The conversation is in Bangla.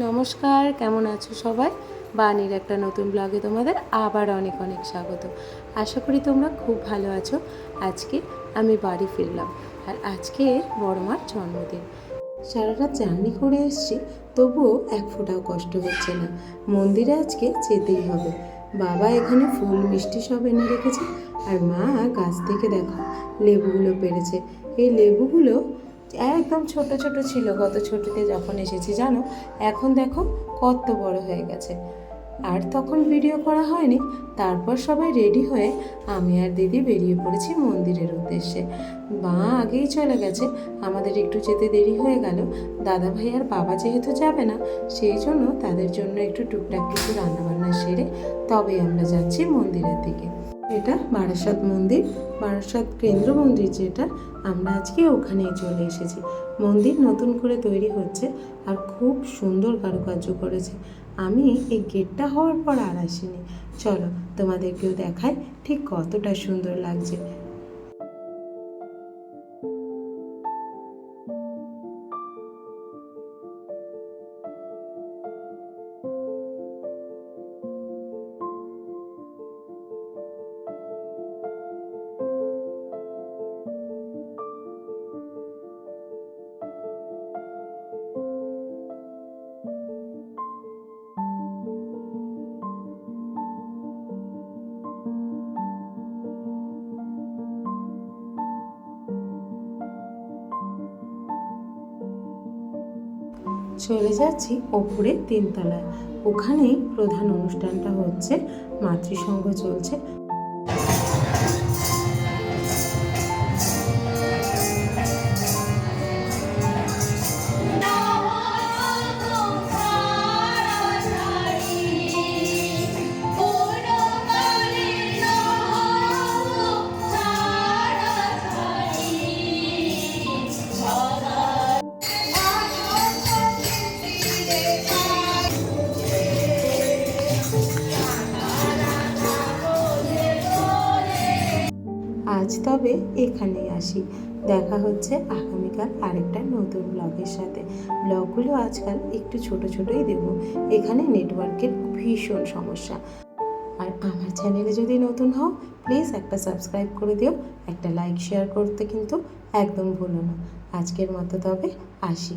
নমস্কার, কেমন আছো সবাই? বাণীর একটা নতুন ব্লগে তোমাদের আবার অনেক অনেক স্বাগত। আশা করি তোমরা খুব ভালো আছো। আজকে আমি বাড়ি ফিরলাম, আর আজকে বড় মার জন্মদিন। সারা রাত জার্নি করে এসেছি, তবুও এক ফোঁটাও কষ্ট হচ্ছে না। মন্দিরে আজকে যেতেই হবে। বাবা এখানে ফুল মিষ্টি সব এনে রেখেছে, আর মা গাছ থেকে দেখো লেবুগুলো পেরেছে। এই লেবুগুলো একদম ছোট ছোট ছিল গত ছুটিতে যখন এসেছি, জানো, এখন দেখো কত বড় হয়ে গেছে। আর তখন ভিডিও করা হয়নি। তারপর সবাই রেডি হয়ে আমি আর দিদি বেরিয়ে পড়েছি মন্দিরের উদ্দেশ্যে। মা আগেই চলে গেছে, আমাদের একটু যেতে দেরি হয়ে গেল। দাদা ভাই আর বাবা যেহেতু যাবে না, সেই জন্য তাদের জন্য একটু টুকটাক কিছু রান্নাবান্না সেরে তবে আমরা যাচ্ছি মন্দিরের দিকে। এটা বারাসাত মন্দির, বারাসাত কেন্দ্র মন্দির যেটা, আমরা আজকে ওখানেই চলে এসেছি। মন্দির নতুন করে তৈরি হচ্ছে আর খুব সুন্দর কারুকার্য করেছে। আমি এই গেটটা হওয়ার পর আর আসিনি। চলো তোমাদেরকেও দেখাই ঠিক কতটা সুন্দর লাগছে। চলে যাচ্ছি ওপরে 3তলায়। ওখানেই প্রধান অনুষ্ঠানটা হচ্ছে, মাতৃসংঘ চলছে। আজ তবে এখানেই আসি। দেখা হচ্ছে আগামীকাল আরেকটা নতুন ব্লগের সাথে। ব্লগগুলো আজকাল একটু ছোট ছোটই দেব, এখানে নেটওয়ার্কের ভীষণ সমস্যা। আর আমার চ্যানেলে যদি নতুন হও, প্লিজ একটা সাবস্ক্রাইব করে দিও, একটা লাইক শেয়ার করতে কিন্তু একদম ভুলো না। আজকের মতো তবে আসি।